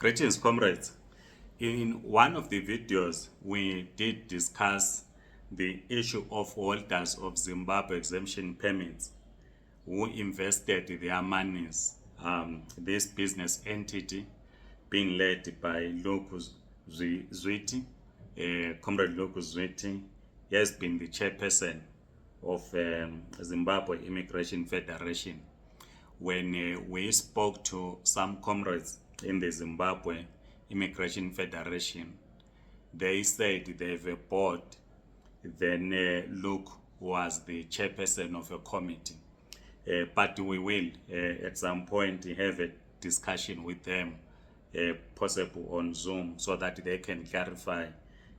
Greetings, comrades. In one of the videos, we did discuss the issue of holders of Zimbabwe exemption permits who invested their monies. This business entity being led by Locus Zwiti, Comrade Locus Zwiti, he has been the chairperson of Zimbabwe Immigration Federation. When we spoke to some comrades in the Zimbabwe Immigration Federation, they said they have a board. Then Luke was the chairperson of a committee. But we will at some point have a discussion with them, possible on Zoom, so that they can clarify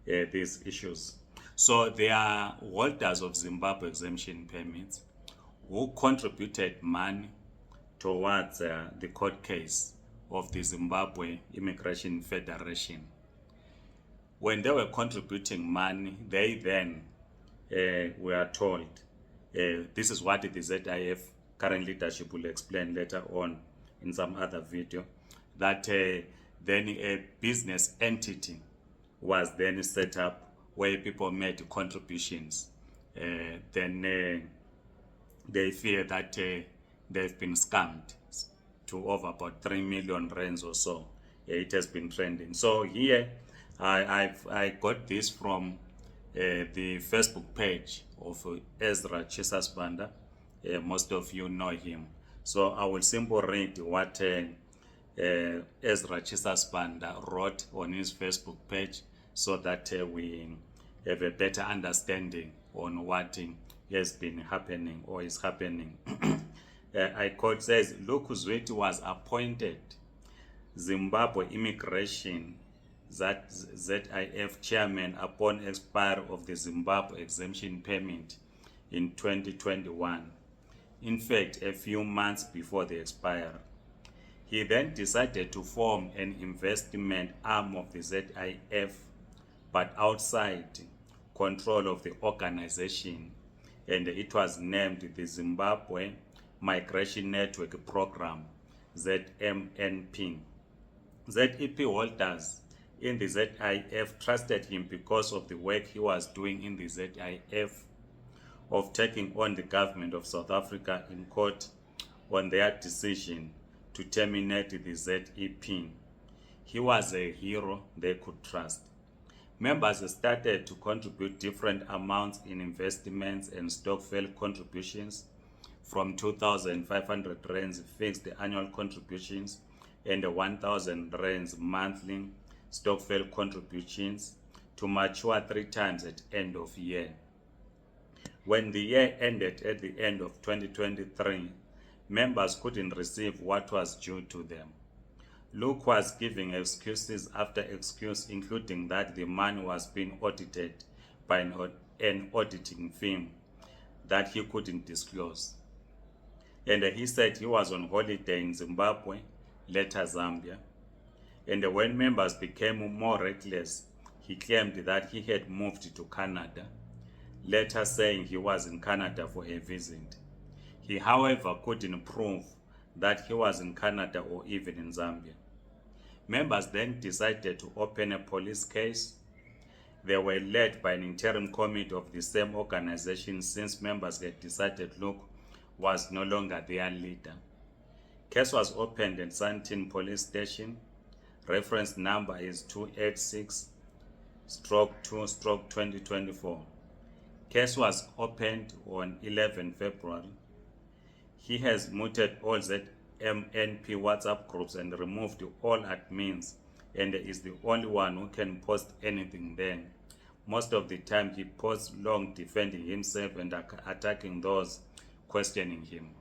these issues. So they are holders of Zimbabwe exemption permits who contributed money towards the court case of the Zimbabwe Immigration Federation. When they were contributing money, they then were told, this is what the ZEP current leadership will explain later on in some other video, that then a business entity was then set up where people made contributions. Then they fear that they've been scammed to over about 3 million rands or so. It has been trending. So here I got this from the Facebook page of Ezra Banda. Most of you know him. So I will simply read what Ezra Banda wrote on his Facebook page, so that we have a better understanding on what has been happening or is happening. I quote, says, Locus Zwiti was appointed Zimbabwe Immigration ZEP chairman upon expiry of the Zimbabwe exemption permit in 2021. In fact, a few months before the expiry. He then decided to form an investment arm of the ZEP, but outside control of the organization, and it was named the Zimbabwe Migration Network Program, ZMNP. ZEP holders in the ZEP trusted him because of the work he was doing in the ZEP of taking on the government of South Africa in court on their decision to terminate the ZEP. He was a hero they could trust. Members started to contribute different amounts in investments and stokvel contributions, from 2,500 rands fixed annual contributions and 1,000 rands monthly stokvel contributions to mature 3 times at end of year. When the year ended at the end of 2023, members couldn't receive what was due to them. Luke was giving excuses after excuse, including that the money was being audited by an auditing firm that he couldn't disclose. And he said he was on holiday in Zimbabwe, later Zambia. And when members became more reckless, he claimed that he had moved to Canada, later saying he was in Canada for a visit. He, however, couldn't prove that he was in Canada or even in Zambia. Members then decided to open a police case. They were led by an interim committee of the same organization, since members had decided Luke was no longer their leader. Case was opened at Sandton Police Station. Reference number is 286/2/2024. Case was opened on 11 February. He has muted all ZMNP WhatsApp groups and removed all admins, and is the only one who can post anything then. Most of the time he posts long defending himself and attacking those questioning him.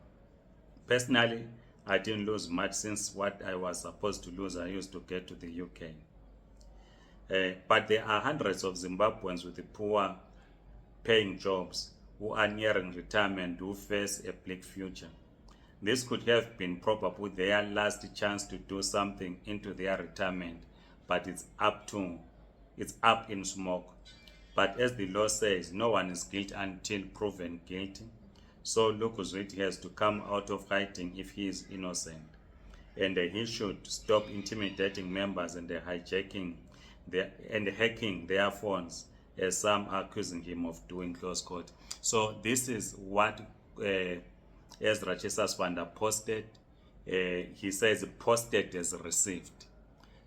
Personally, I didn't lose much, since what I was supposed to lose I used to get to the UK. But there are hundreds of Zimbabweans with poor paying jobs who are nearing retirement who face a bleak future. This could have been probably their last chance to do something into their retirement, but it's up in smoke. But as the law says, no one is guilty until proven guilty. So Locus Zwiti has to come out of hiding if he is innocent. and he should stop intimidating members and hijacking and hacking their phones, as some are accusing him of doing, close quote. So this is what Ezra Chesaswanda posted. He says posted as received.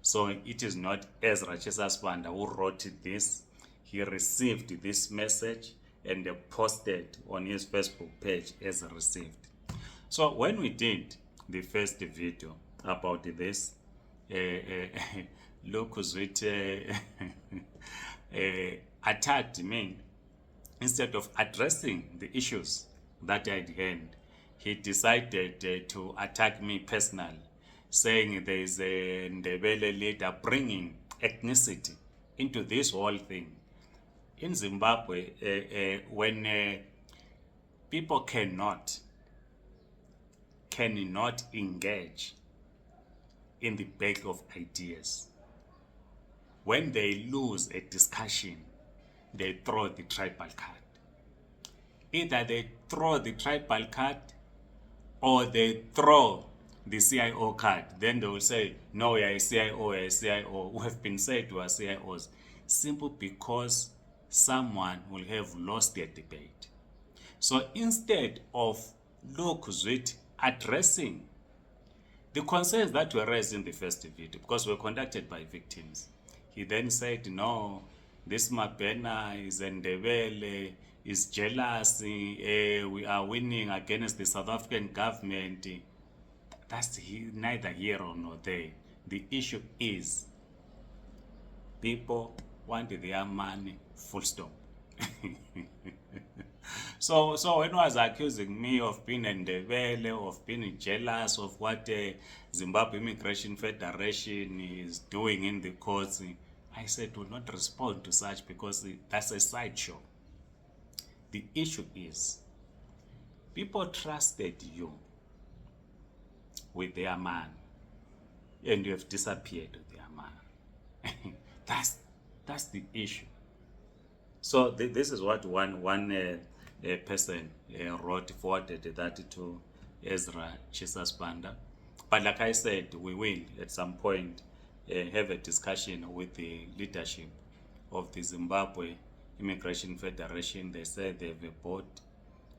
So it is not Ezra Chesaswanda who wrote this. He received this message and posted on his Facebook page as received. So when we did the first video about this, look who's attacked me. Instead of addressing the issues that I had, he decided to attack me personally, saying there is a Ndebele leader bringing ethnicity into this whole thing. In Zimbabwe, when people cannot engage in the battle of ideas, when they lose a discussion, they throw the tribal card. Either they throw the tribal card or they throw the CIO card. Then they will say, no, we are a CIO, we are a CIO. We have been said to our CIOs, simply because someone will have lost their debate. So instead of addressing the concerns that were raised in the first video, because were conducted by victims, he then said, no, this Mabena is Ndebele, is jealous, we are winning against the South African government. That's neither here nor there. The issue is people want their money, full stop. So when he was accusing me of being Ndebele, of being jealous of what Zimbabwe Immigration Federation is doing in the courts, I said will not respond to such, because that's a sideshow. The issue is people trusted you with their man, and you have disappeared with their man. That's the issue. So this is what one person forwarded that to Ezra Chesaswanda. But like I said, we will at some point have a discussion with the leadership of the Zimbabwe Immigration Federation. They said they have a board.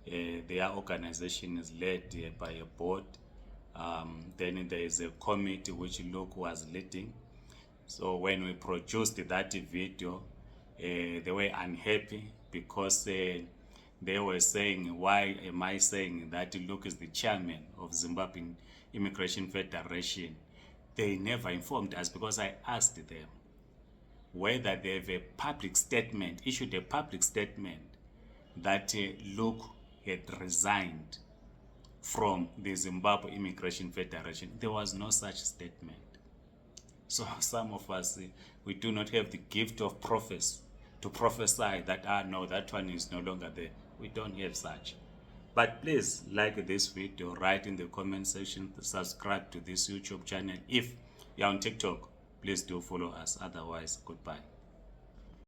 Their organization is led by a board. Then there is a committee which Luke was leading. So when we produced that video, they were unhappy because they were saying, why am I saying that Luke is the chairman of Zimbabwe Immigration Federation? They never informed us, because I asked them whether they have a public statement, issued a public statement that Luke had resigned from the Zimbabwe Immigration Federation. There was no such statement. So some of us, we do not have the gift of prophecy to prophesy that, no, that one is no longer there. We don't have such. But please like this video, write in the comment section, subscribe to this YouTube channel. If you're on TikTok, please do follow us. Otherwise, goodbye.